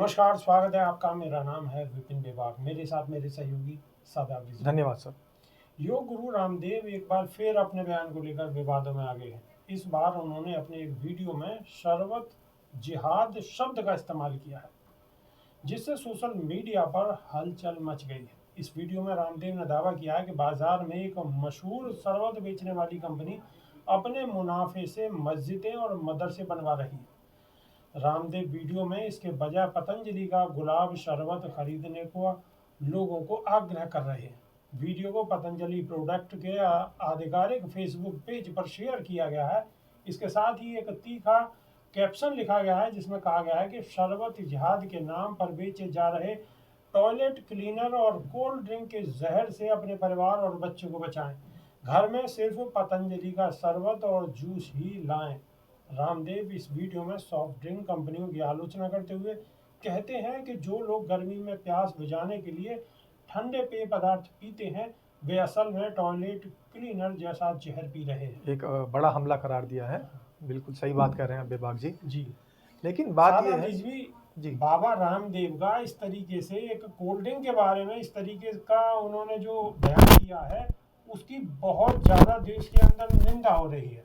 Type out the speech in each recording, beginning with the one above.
नमस्कार, स्वागत है आपका। मेरा नाम है विपिन बेबाक। मेरे साथ मेरे सहयोगी सादाब जी। धन्यवाद सर। योग गुरु रामदेव एक बार फिर अपने बयान को लेकर विवादों में आ गए हैं। इस बार उन्होंने अपने एक वीडियो में शरवत जिहाद शब्द का इस्तेमाल किया है, जिससे सोशल मीडिया पर हलचल मच गई है। इस वीडियो में रामदेव ने दावा किया है कि बाजार में एक मशहूर शरबत बेचने वाली कंपनी अपने मुनाफे से मस्जिदें और मदरसे बनवा रही है। रामदेव वीडियो में इसके बजाय पतंजलि का गुलाब शरबत खरीदने को लोगों को आग्रह कर रहे हैं। वीडियो को पतंजलि प्रोडक्ट के आधिकारिक फेसबुक पेज पर शेयर किया गया है। इसके साथ ही एक तीखा कैप्शन लिखा गया है, जिसमें कहा गया है कि शरबत जिहाद के नाम पर बेचे जा रहे टॉयलेट क्लीनर और कोल्ड ड्रिंक के जहर से अपने परिवार और बच्चों को बचाएं। घर में सिर्फ पतंजलि का शरबत और जूस ही लाएं। रामदेव इस वीडियो में सॉफ्ट ड्रिंक कंपनियों की आलोचना करते हुए कहते हैं कि जो लोग गर्मी में प्यास बुझाने के लिए ठंडे पेय पदार्थ पीते हैं, वे असल में टॉयलेट क्लीनर जैसा जहर पी रहे हैं। एक बड़ा हमला करार दिया है। बिल्कुल सही बात कर रहे हैं बेबाक जी। जी, लेकिन बात ये है जी, बाबा रामदेव का इस तरीके से एक कोल्ड ड्रिंक के बारे में इस तरीके का उन्होंने जो बयान किया है, उसकी बहुत ज़्यादा देश के अंदर निंदा हो रही है।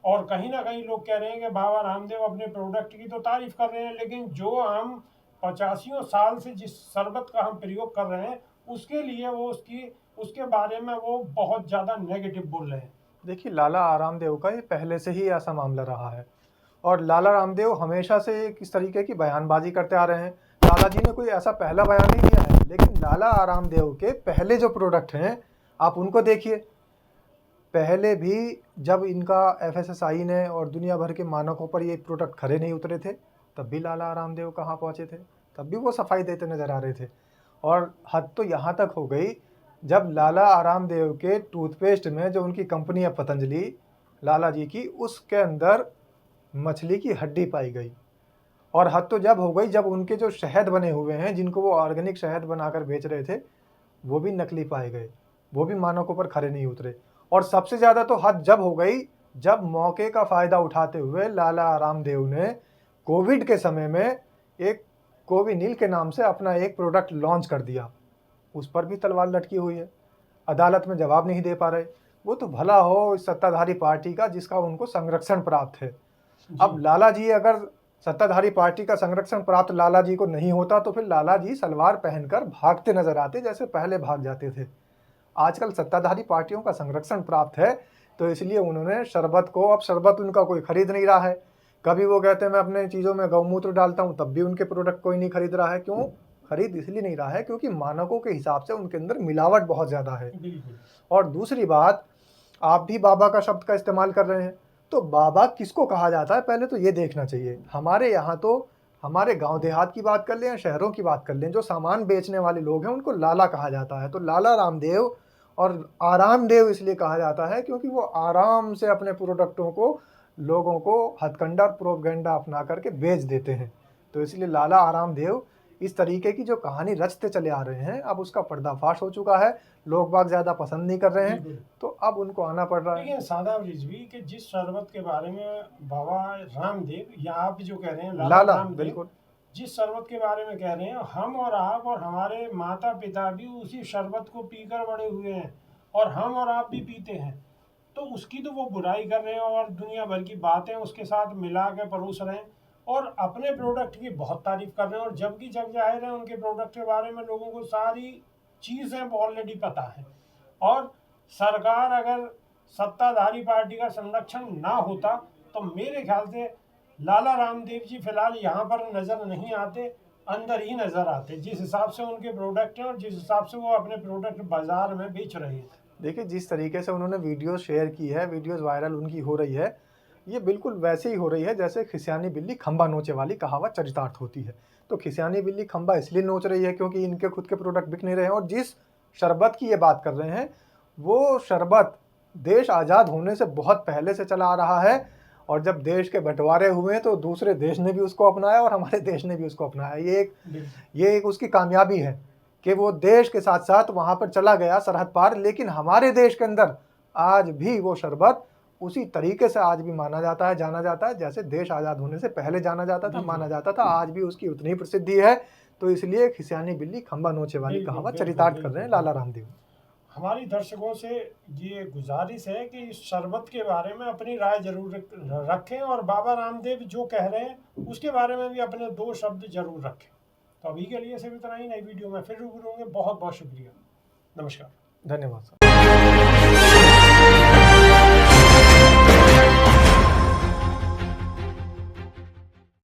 और कहीं ना कहीं लोग कह रहे हैं कि बाबा रामदेव अपने प्रोडक्ट की तो तारीफ कर रहे हैं, लेकिन जो हम 85 साल से जिस शरबत का हम प्रयोग कर रहे हैं, उसके लिए वो उसके बारे में वो बहुत ज़्यादा नेगेटिव बोल रहे हैं। देखिए, लाला रामदेव का ये पहले से ही ऐसा मामला रहा है और लाला रामदेव हमेशा से किस तरीके की बयानबाजी करते आ रहे हैं। लाला जी ने कोई ऐसा पहला बयान नहीं दिया है, लेकिन लाला रामदेव के पहले जो प्रोडक्ट हैं आप उनको देखिए। पहले भी जब इनका FSSAI ने और दुनिया भर के मानकों पर ये प्रोडक्ट खरे नहीं उतरे थे, तब भी लाला रामदेव कहाँ पहुँचे थे, तब भी वो सफाई देते नजर आ रहे थे। और हद तो यहाँ तक हो गई, जब लाला रामदेव के टूथपेस्ट में जो उनकी कंपनी है पतंजलि लाला जी की, उसके अंदर मछली की हड्डी पाई गई। और हद तो जब हो गई जब उनके जो शहद बने हुए हैं, जिनको वो ऑर्गेनिक शहद बनाकर बेच रहे थे, वो भी नकली पाए गए, वो भी मानकों पर खरे नहीं उतरे। और सबसे ज़्यादा तो हद जब हो गई जब मौके का फ़ायदा उठाते हुए लाला रामदेव ने कोविड के समय में एक कोविनील के नाम से अपना एक प्रोडक्ट लॉन्च कर दिया। उस पर भी तलवार लटकी हुई है, अदालत में जवाब नहीं दे पा रहे। वो तो भला हो इस सत्ताधारी पार्टी का जिसका उनको संरक्षण प्राप्त है। अब लाला जी, अगर सत्ताधारी पार्टी का संरक्षण प्राप्त लाला जी को नहीं होता तो फिर लाला जी सलवार पहनकर भागते नजर आते जैसे पहले भाग जाते थे। आजकल सत्ताधारी पार्टियों का संरक्षण प्राप्त है, तो इसलिए उन्होंने शरबत को, अब शरबत उनका कोई खरीद नहीं रहा है। कभी वो कहते हैं मैं अपने चीज़ों में गौमूत्र डालता हूँ, तब भी उनके प्रोडक्ट कोई नहीं खरीद रहा है। क्यों खरीद इसलिए नहीं रहा है? क्योंकि मानकों के हिसाब से उनके अंदर मिलावट बहुत ज़्यादा है। और दूसरी बात, आप भी बाबा का शब्द का इस्तेमाल कर रहे हैं, तो बाबा किसको कहा जाता है पहले तो ये देखना चाहिए। हमारे यहाँ तो हमारे गांव देहात की बात कर लें या शहरों की बात कर लें, जो सामान बेचने वाले लोग हैं उनको लाला कहा जाता है। तो लाला रामदेव और आरामदेव इसलिए कहा जाता है क्योंकि वो आराम से अपने प्रोडक्टों को लोगों को हथकंडा प्रोपगेंडा अपना करके बेच देते हैं। तो इसलिए लाला आरामदेव इस तरीके की जो कहानी रचते चले आ रहे हैं, अब उसका पर्दाफाश हो चुका है। लोग बाग ज़्यादा पसंद नहीं कर रहे हैं, तो अब उनको आना पड़ रहा है। लेकिन सादा रिजवी कि जिस शरबत के बारे में बाबा रामदेव या आप जो कह रहे हैं लाला रामदेव, बिल्कुल जिस शरबत के बारे में कह रहे हैं, हम और आप और हमारे माता पिता भी उसी शरबत को पीकर बड़े हुए हैं और हम और आप भी पीते हैं। तो उसकी तो वो बुराई कर रहे हैं और दुनिया भर की बातें उसके साथ मिला के परोस रहे हैं और अपने प्रोडक्ट की बहुत तारीफ कर रहे हैं। और जबकि जब जाहिर है उनके प्रोडक्ट के बारे में लोगों को सारी चीज़ें ऑलरेडी पता है। और सरकार अगर सत्ताधारी पार्टी का संरक्षण ना होता तो मेरे ख्याल से लाला रामदेव जी फिलहाल यहाँ पर नज़र नहीं आते, अंदर ही नज़र आते, जिस हिसाब से उनके प्रोडक्ट हैं और जिस हिसाब से वो अपने प्रोडक्ट बाजार में बेच रहे हैं। देखिए, जिस तरीके से उन्होंने वीडियो शेयर की है, वीडियोस वायरल उनकी हो रही है, ये बिल्कुल वैसे ही हो रही है जैसे खिसियानी बिल्ली खंबा नोचे वाली कहावत चरितार्थ होती है। तो खिसियानी बिल्ली खंबा इसलिए नोच रही है क्योंकि इनके खुद के प्रोडक्ट बिक नहीं रहे हैं। और जिस शरबत की ये बात कर रहे हैं, वो शरबत देश आज़ाद होने से बहुत पहले से चला आ रहा है। और जब देश के बंटवारे हुए तो दूसरे देश ने भी उसको अपनाया और हमारे देश ने भी उसको अपनाया। ये एक उसकी कामयाबी है कि वो देश के साथ साथ वहाँ पर चला गया सरहद पार, लेकिन हमारे देश के अंदर आज भी वो शरबत उसी तरीके से आज भी माना जाता है, जाना जाता है, जैसे देश आज़ाद होने से पहले जाना जाता था, बिल्कुल। माना जाता था। आज भी उसकी उतनी ही प्रसिद्धि है। तो इसलिए खिसियानी बिल्ली खंबा नोचे वाली बिल्कुल, कहावत बिल्कुल, चरितार्थ कर रहे हैं बिल्कुल, लाला बिल्कुल। रामदेव। हमारी दर्शकों से ये गुजारिश है कि इस शरबत के बारे में अपनी राय जरूर रखें और बाबा रामदेव जो कह रहे हैं उसके बारे में भी अपने 2 शब्द जरूर रखें। तो अभी के लिए सिर्फ इतना ही, नई वीडियो में फिर रूबरू होंगे। बहुत बहुत शुक्रिया। नमस्कार। धन्यवाद सर।